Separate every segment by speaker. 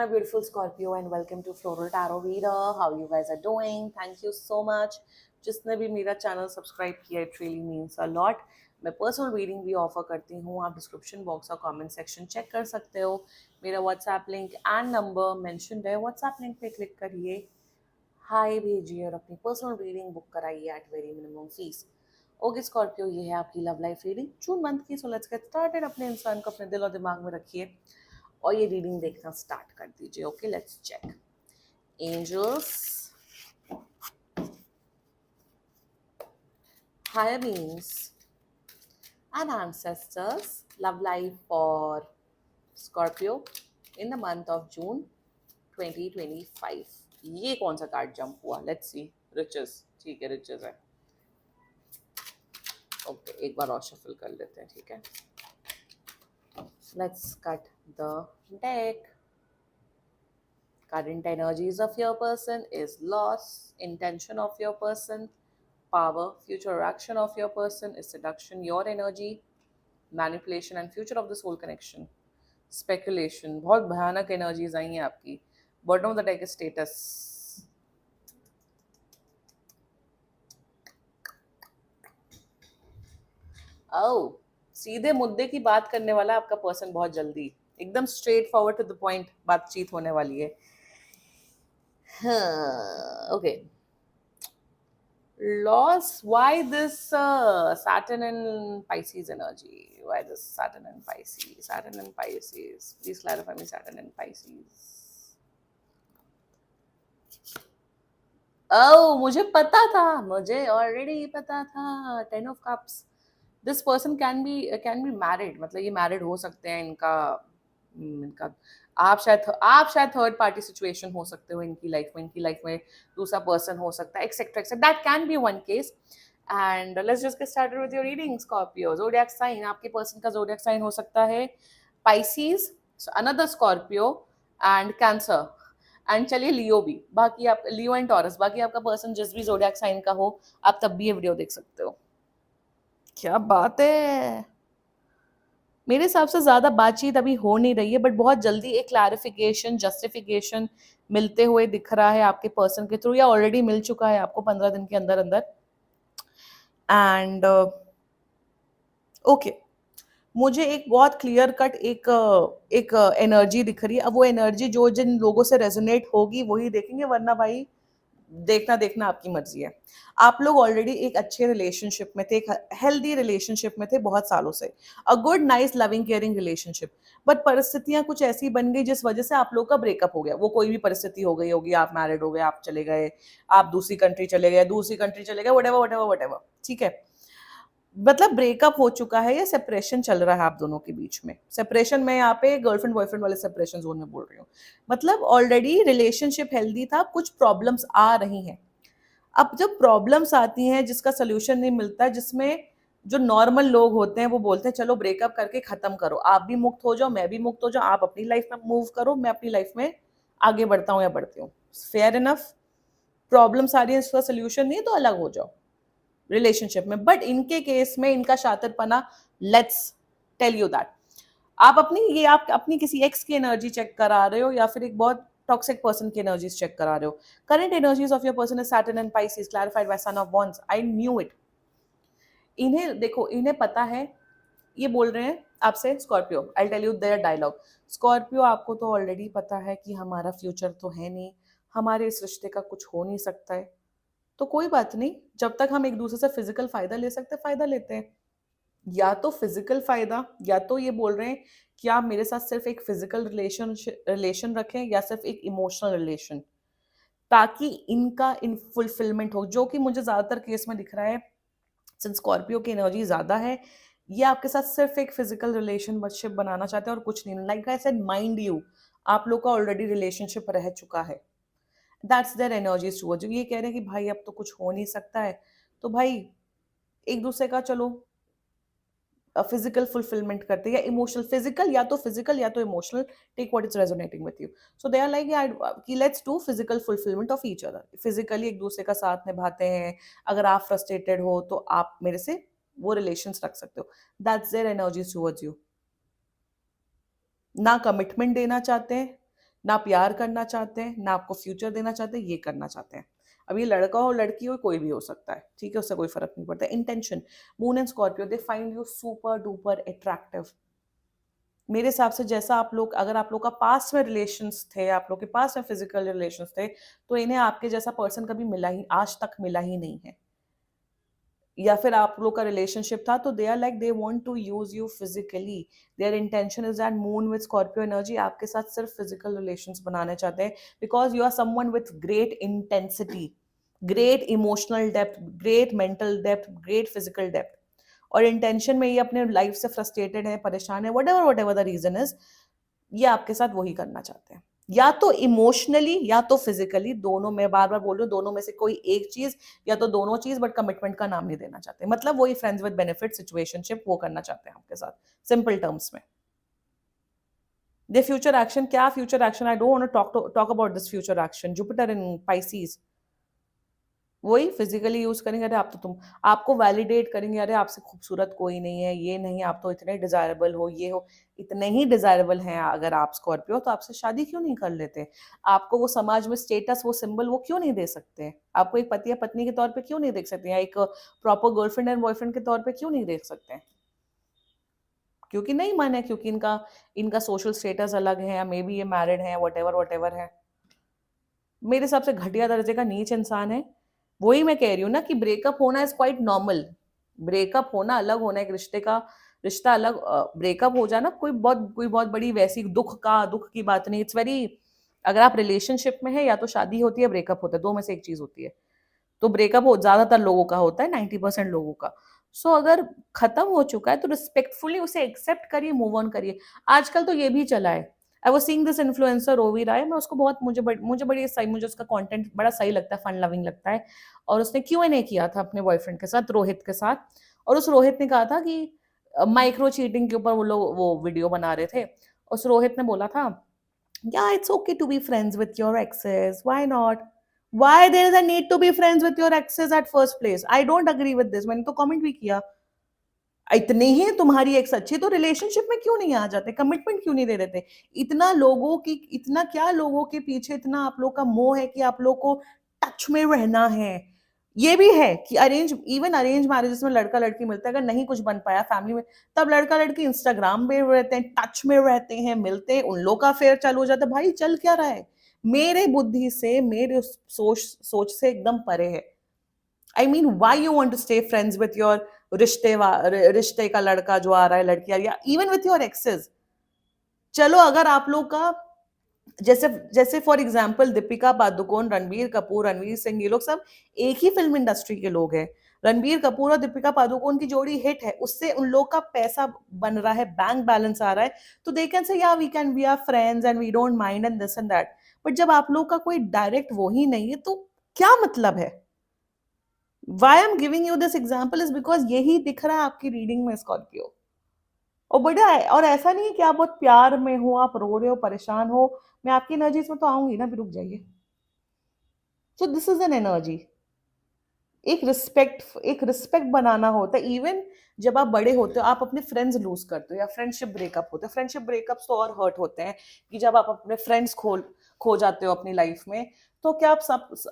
Speaker 1: My beautiful Scorpio and welcome to Floral Tarot Reader. How you guys are doing? Thank you so much. जिसने भी मेरा channel subscribe किया it really means a lot. मैं personal reading भी offer करती हूँ. आप description box और कमेंट सेक्शन चेक कर सकते हो. मेरा WhatsApp link and number mentioned है. व्हाट्सएप लिंक पे क्लिक करिए, हाय भेजिए और अपनी पर्सनल रीडिंग बुक कराइए at very minimum fees. Okay Scorpio, ये है आपकी love life reading June month की. So let's get started. अपने इंसान को अपने दिल और दिमाग में रखिए और ये रीडिंग देखना स्टार्ट कर दीजिए. Okay let's check. Angels, higher beings and ancestors, love life for Scorpio in the month of June 2025. ये कौन सा कार्ड जंप हुआ? Let's see. रिचेस. ठीक है, रिचेस है. ओके, एक बार और शफल कर लेते हैं. ठीक है, let's cut the deck. Current energies of your person is loss, intention of your person, power, future action of your person is seduction, your energy, manipulation and future of the soul connection, speculation. बहुत भयानक energies आई हैं आपकी. Bottom of the deck is status. Oh, सीधे मुद्दे की बात करने वाला आपका पर्सन. बहुत जल्दी एकदम straightforward to the point बातचीत होने वाली है. Okay. Loss. Why this Saturn and Pisces energy? Why this Saturn and Pisces? Saturn and Pisces. Please clarify me. Saturn and Pisces. Oh, मुझे पता था. मुझे already पता था. Ten of Cups. This person can be married. मतलब ये married हो सकते हैं. इनका आप शायद थर्ड पार्टी सिचुएशन हो सकते हो इनकी लाइफ में दूसरा पर्सन हो सकता है, etcetera etcetera. That can be one case. And let's just get started with your reading. Scorpio zodiac sign. आपके पर्सन का ज़ोडिएक साइन हो सकता है Pisces, another Scorpio and Cancer. And चलिए लियो भी. बाकी आप लियो एंड टॉरस. बाकी आपका पर्सन जिस भी ज़ोडिएक साइन का हो आप तब भी ये वीडियो देख सकते हो. क्या बात है. मेरे हिसाब से ज़्यादा बातचीत अभी हो नहीं रही है, बट बहुत जल्दी एक क्लैरिफिकेशन, जस्टिफिकेशन मिलते हुए दिख रहा है आपके पर्सन के थ्रू, या ऑलरेडी मिल चुका है आपको 15 दिन के अंदर अंदर. एंड ओके, मुझे एक बहुत क्लियर कट एक एनर्जी दिख रही है. अब वो एनर्जी जो जिन लोगों से रेजोनेट होगी वही देखेंगे, वरना भाई देखना आपकी मर्जी है. आप लोग ऑलरेडी एक अच्छे रिलेशनशिप में थे, एक हेल्दी रिलेशनशिप में थे बहुत सालों से. A good nice loving caring relationship. But परिस्थितियां कुछ ऐसी बन गई जिस वजह से आप लोग का ब्रेकअप हो गया. वो कोई भी परिस्थिति हो गई होगी. आप मैरिड हो गए, आप चले गए, आप दूसरी कंट्री चले गए, व्हाटएवर. ठीक है, मतलब ब्रेकअप हो चुका है या सेपरेशन चल रहा है आप दोनों के बीच में. सेपरेशन में यहाँ पे गर्लफ्रेंड बॉयफ्रेंड वाले सेपरेशन जोन में बोल रही हूँ. मतलब ऑलरेडी रिलेशनशिप हेल्दी था, कुछ प्रॉब्लम्स आ रही हैं. अब जब प्रॉब्लम्स आती हैं जिसका सोल्यूशन नहीं मिलता, जिसमें जो नॉर्मल लोग होते हैं वो बोलते हैं चलो ब्रेकअप करके खत्म करो, आप भी मुक्त हो जाओ, मैं भी मुक्त हो जाओ, आप अपनी लाइफ में मूव करो, मैं अपनी लाइफ में आगे बढ़ता हूँ या बढ़ती हूँ. Fair enough. प्रॉब्लम्स आ रही है, इसका सोल्यूशन नहीं है तो अलग हो जाओ रिलेशनशिप में. बट इनके केस में इनका शातिरपना, लेट्स टेल यू दैट. आप अपनी किसी एक्स की एनर्जी चेक करा रहे हो या फिर एक बहुत टॉक्सिक पर्सन की एनर्जीज चेक करा रहे हो. Current energies of your person is Saturn and Pisces, clarified by son of wands. I knew it. इन्हें देखो, इन्हें पता है. ये बोल रहे हैं आपसे Scorpio, I tell you their dialogue. Scorpio, आपको तो ऑलरेडी पता है कि हमारा फ्यूचर तो है नहीं, हमारे इस रिश्ते का कुछ हो नहीं सकता है. तो कोई बात नहीं, जब तक हम एक दूसरे से फिजिकल फायदा ले सकते हैं फायदा लेते हैं. या तो फिजिकल फायदा, या तो ये बोल रहे हैं कि आप मेरे साथ सिर्फ एक फिजिकल रिलेशन रखें या सिर्फ एक इमोशनल रिलेशन, ताकि इनका इन फुलफिलमेंट हो, जो कि मुझे ज्यादातर केस में दिख रहा है. सिंस स्कॉर्पियो की एनर्जी ज्यादा है, ये आपके साथ सिर्फ एक फिजिकल रिलेशनशिप बनाना चाहते हैं और कुछ नहीं. Like I said, mind you, आप लोग का ऑलरेडी रिलेशनशिप रह चुका है. That's their energies towards you. ये कह रहे हैं कि भाई अब तो कुछ हो नहीं सकता है, तो भाई एक दूसरे का चलो फिजिकल फुलफिलमेंट करते हैं, या इमोशनल. फिजिकल या तो emotional. Take what is resonating with you. So they are like कि let's do physical fulfillment of each other. Physically एक दूसरे का साथ निभाते हैं. अगर आप फ्रस्ट्रेटेड हो तो आप मेरे से वो रिलेशंस रख सकते हो. That's their energies towards you. ना कमिटमेंट देना चाहते हैं, ना प्यार करना चाहते हैं, ना आपको फ्यूचर देना चाहते हैं, ये करना चाहते हैं। अब ये लड़का हो लड़की हो कोई भी हो सकता है, ठीक है, उससे कोई फर्क नहीं पड़ता। Intention, moon and Scorpio they find you super duper attractive. मेरे हिसाब से जैसा आप लोग, अगर आप लोग का पास्ट में रिलेशंस थे, आप लोग के पास में फिजिकल रिलेशंस थे, तो इन्हें आपके जैसा पर्सन कभी मिला ही, आज तक मिला ही नहीं है। या फिर आप लोग का रिलेशनशिप था तो they are like they want to use you physically. Their intention is that moon with Scorpio energy आपके साथ सिर्फ फिजिकल रिलेशंस बनाने चाहते हैं, because you are someone with great intensity, great emotional depth, great mental depth, great physical depth. और intention में ये अपने लाइफ से फ्रस्ट्रेटेड है, परेशान है, whatever the reason is, ये आपके साथ वही करना चाहते हैं। या तो इमोशनली या तो फिजिकली, दोनों, मैं बार बार बोल रही हूँ, दोनों में से कोई एक चीज या तो दोनों चीज, बट कमिटमेंट का नाम नहीं देना चाहते। मतलब वही फ्रेंड्स विद बेनिफिट सिचुएशनशिप वो करना चाहते हैं आपके साथ, सिंपल टर्म्स में। दे फ्यूचर एक्शन, क्या future action, I don't want to talk about this future action. Jupiter in Pisces, वही फिजिकली यूज करेंगे, अरे आप तो तुम, आपको वैलिडेट करेंगे, अरे आपसे खूबसूरत कोई नहीं है, ये नहीं, आप तो इतने डिजायरेबल हो, ये हो। इतने ही डिजायरेबल हैं अगर आप स्कॉर्पियो, तो आपसे शादी क्यों नहीं कर लेते? आपको वो समाज में स्टेटस, वो सिंबल वो क्यों नहीं दे सकते? आपको एक पति या पत्नी के तौर पे क्यों नहीं देख सकते, या एक प्रॉपर गर्लफ्रेंड एंड बॉयफ्रेंड के तौर पे क्यों नहीं देख सकते? क्योंकि नहीं मन है, क्योंकि इनका इनका सोशल स्टेटस अलग है, या मे बी ये मैरिड है, वट एवर है। मेरे हिसाब से घटिया दर्जे का नीच इंसान है। वही मैं कह रही हूँ ना कि ब्रेकअप होना इज क्वाइट नॉर्मल। ब्रेकअप होना, अलग होना, एक रिश्ते का रिश्ता अलग, ब्रेकअप हो जाना कोई बहुत बड़ी वैसी दुख की बात नहीं। इट्स वेरी, अगर आप रिलेशनशिप में है, या तो शादी होती है, ब्रेकअप होता है, दो में से एक चीज होती है। तो ब्रेकअप हो ज्यादातर लोगों का होता है, 90% लोगों का। सो अगर खत्म हो चुका है तो रिस्पेक्टफुली उसे एक्सेप्ट करिए, मूव ऑन करिए। आजकल तो ये भी चला है, I was seeing this influencer ओवी राय, मैं उसको बहुत, मुझे बड़ी सही, मुझे उसका कंटेंट बड़ा सही लगता है, फन लविंग लगता है। और उसने Q&A किया था अपने बॉयफ्रेंड के साथ, रोहित के साथ। और उस रोहित ने कहा था कि माइक्रो चीटिंग के ऊपर वो लोग वो वीडियो बना रहे थे। उस रोहित ने बोला था, yeah, it's okay to be friends with your exes. Why not? Why there is a need to be friends with your exes at first place? I don't agree with this. मैंने तो comment भी किया, इतने ही तुम्हारी x अच्छी तो relationship में क्यों नहीं आ जाते, कमिटमेंट क्यों नहीं दे देते? इतना लोगों की, इतना क्या लोगों के पीछे इतना आप लोग का मोह है कि आप लोग को टच में रहना है। ये भी है कि इवन अरेंज मैरिजेस में लड़का लड़की मिलते हैं, अगर नहीं कुछ बन पाया फैमिली में, तब लड़का लड़की इंस्टाग्राम पे रहते हैं, टच में रहते हैं, मिलते हैं, उन लोग का अफेयर चालू हो जाता है। भाई चल क्या रहा है? मेरे बुद्धि से, मेरे सोच सोच से एकदम परे है। I mean why you want to stay friends with your रिश्ते का लड़का जो आ रहा है, लड़की आ रही है, इवन विथ योर एक्सेस। चलो अगर आप लोग का, जैसे जैसे फॉर एग्जाम्पल दीपिका पादुकोण, रणबीर कपूर, रणवीर सिंह, ये लोग सब एक ही फिल्म इंडस्ट्री के लोग हैं। रणबीर कपूर और दीपिका पादुकोण की जोड़ी हिट है, उससे उन लोग का पैसा बन रहा है, बैंक बैलेंस आ रहा है। तो दे can say yeah we are friends and we don't mind and this and that. But जब आप लोग का कोई डायरेक्ट वो ही नहीं है, तो क्या मतलब है? Why am giving you this example is because यही दिख रहा है आपकी रीडिंग में, स्कॉर्पियो। और बड़ा है, और ऐसा नहीं है कि आप बहुत प्यार में हो, आप रो रहे हो, परेशान हो, मैं आपकी एनर्जीज में तो आऊंगी ना, भी रुक जाइए। So this is an energy. एक रिस्पेक्ट बनाना होता है। इवन जब आप बड़े होते हो, आप अपने फ्रेंड्स लूज करते हो, या फ्रेंडशिप ब्रेकअप होते हैं, फ्रेंडशिप ब्रेकअप्स तो और हर्ट होते हैं, कि जब आप अपने फ्रेंड्स खो जाते हो अपनी लाइफ में। तो क्या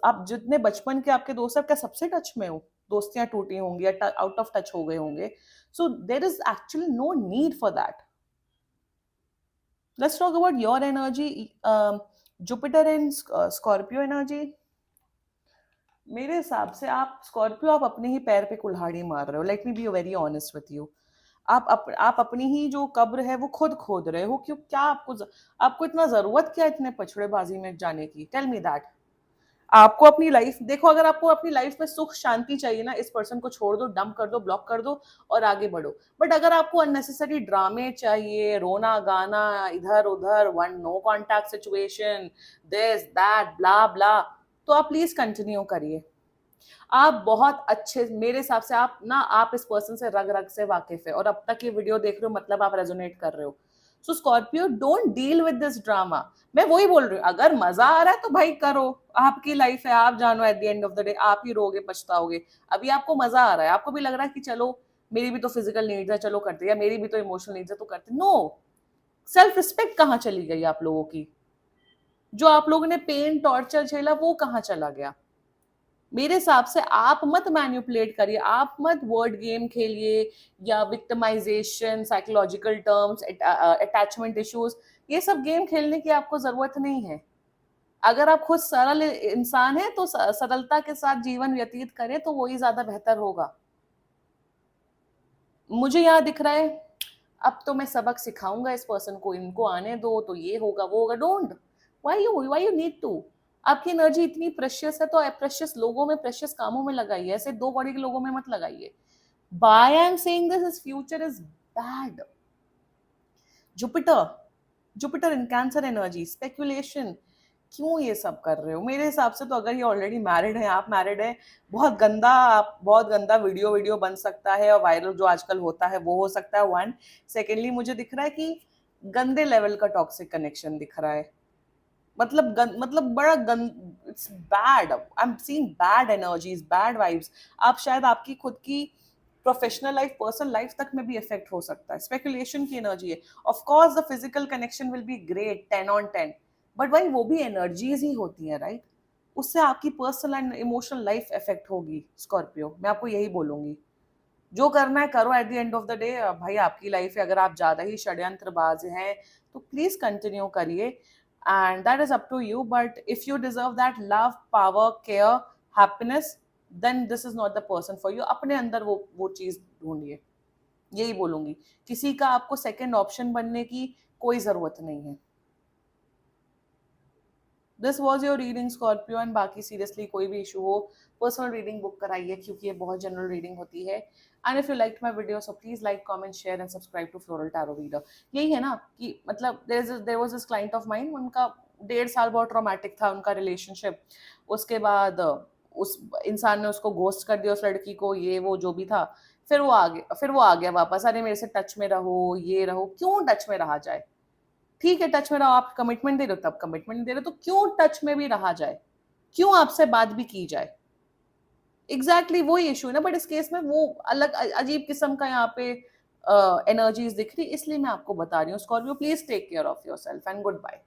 Speaker 1: आप जितने बचपन के आपके दोस्त हैं, क्या सबसे टच में हो? दोस्तियां टूटी होंगी या आउट ऑफ टच हो गए होंगे। So there is actually no need for that. Let's talk about your energy. Jupiter in Scorpio energy. मेरे हिसाब से आप स्कॉर्पियो, आप अपने ही पैर पे कुल्हाड़ी मार रहे हो। Let me be very honest with you. आप अपनी ही जो कब्र है वो खुद खोद रहे हो। क्यों? क्या आपको इतना जरूरत क्या इतने पछड़ेबाजी में जाने की? Tell me that. आपको अपनी लाइफ देखो, अगर आपको अपनी लाइफ में सुख शांति चाहिए ना, इस पर्सन को छोड़ दो, डंप कर दो, ब्लॉक कर दो, और आगे बढ़ो। बट अगर आपको अननेसेसरी ड्रामे चाहिए, रोना गाना इधर उधर, one no contact situation, this that blah blah, तो आप प्लीज कंटिन्यू करिए। आप बहुत अच्छे, मेरे हिसाब से आप इस पर्सन से रग रग से वाकिफ है, और अब तक ये वीडियो देख रहे हो, मतलब आप रेजोनेट कर रहे हो। So Scorpio, don't deal with this drama. मैं वही बोल रही हूँ, अगर मजा आ रहा है तो भाई करो, आपकी लाइफ है, आप जानो, at the end of the day आप ही रोगे, पछताओगे। अभी आपको मजा आ रहा है, आपको भी लग रहा है कि चलो मेरी भी तो फिजिकल नीड्स है, चलो करते, या मेरी भी तो इमोशनल नीड्स है तो करते। नो, सेल्फ रिस्पेक्ट कहाँ चली गई आप लोगों की? जो आप लोगों ने पेन टॉर्चर झेला वो कहाँ चला गया? मेरे हिसाब से आप मत मैनिपुलेट करिए, आप मत वर्ड गेम खेलिए या victimisation, psychological terms, attachment issues, ये सब गेम खेलने की आपको जरूरत नहीं है। अगर आप खुद सरल इंसान हैं तो सरलता के साथ जीवन व्यतीत करें तो वही ज्यादा बेहतर होगा। मुझे यहाँ दिख रहा है अब तो मैं सबक सिखाऊंगा इस पर्सन को, इनको आने दो तो ये होगा वो होगा। Don't, why you need to. आपकी एनर्जी इतनी प्रेशियस है तो प्रेशियस लोगों में, प्रेशियस कामों में लगाइए, ऐसे दो बॉडी के लोगों में मत लगाइए। Why I'm saying this is future is bad. Jupiter, Jupiter in Cancer energy, speculation, क्यों ये सब कर रहे हो? मेरे हिसाब से तो अगर ये ऑलरेडी मैरिड है, आप मैरिड है, बहुत गंदा वीडियो वीडियो बन सकता है और वायरल जो आजकल होता है वो हो सकता है। वन, सेकेंडली मुझे दिख रहा है कि गंदे लेवल का टॉक्सिक कनेक्शन दिख रहा है। मतलब बड़ा it's bad, I am seeing bad energies, bad vibes. आप शायद आपकी खुद की प्रोफेशनल लाइफ, पर्सनल लाइफ तक में भी इफेक्ट हो सकता है। स्पेकुलेशन की एनर्जी है। Of course the physical connection will be great 10 on 10, but भाई वो भी एनर्जीज ही होती है, राइट? उससे आपकी personal and emotional life effect होगी स्कॉर्पियो, मैं आपको यही बोलूंगी। जो करना है करो, at the end of the day भाई आपकी लाइफ है। अगर आप ज्यादा ही षड्यंत्रबाज हैं तो प्लीज कंटिन्यू करिए, and that is up to you. But if you deserve that love, power, care, happiness, then this is not the person for you. अपने अंदर वो चीज ढूंढिए, यही बोलूंगी। किसी का आपको सेकंड ऑप्शन बनने की कोई जरूरत नहीं है। This was your reading Scorpio, and बाकी सीरियसली कोई भी इशू हो पर्सनल रीडिंग बुक कराइए, क्योंकि ये बहुत जनरल रीडिंग होती है। And if you like my video so please like, comment, share and subscribe to Floral Tarot Reader. यही है ना कि मतलब there was this client of mine, उनका 1.5 साल बहुत ट्रॉमेटिक था उनका रिलेशनशिप। उसके बाद उस इंसान ने उसको घोस्ट कर दिया, उस लड़की को, ये वो जो भी था। फिर वो आ गया वापस, अरे मेरे से टच में रहो, ये रहो। क्यों टच में रहा जाए? ठीक है टच में रहो, आप कमिटमेंट दे रहे हो, तब कमिटमेंट दे रहे हो तो क्यों टच में भी रहा जाए, क्यों आपसे बात भी की जाए? एग्जैक्टली exactly वही इशू है ना। बट इस केस में वो अलग अजीब किस्म का यहाँ पे एनर्जीज दिख रही, इसलिए मैं आपको बता रही हूँ। Scorpio please take care of yourself and good bye.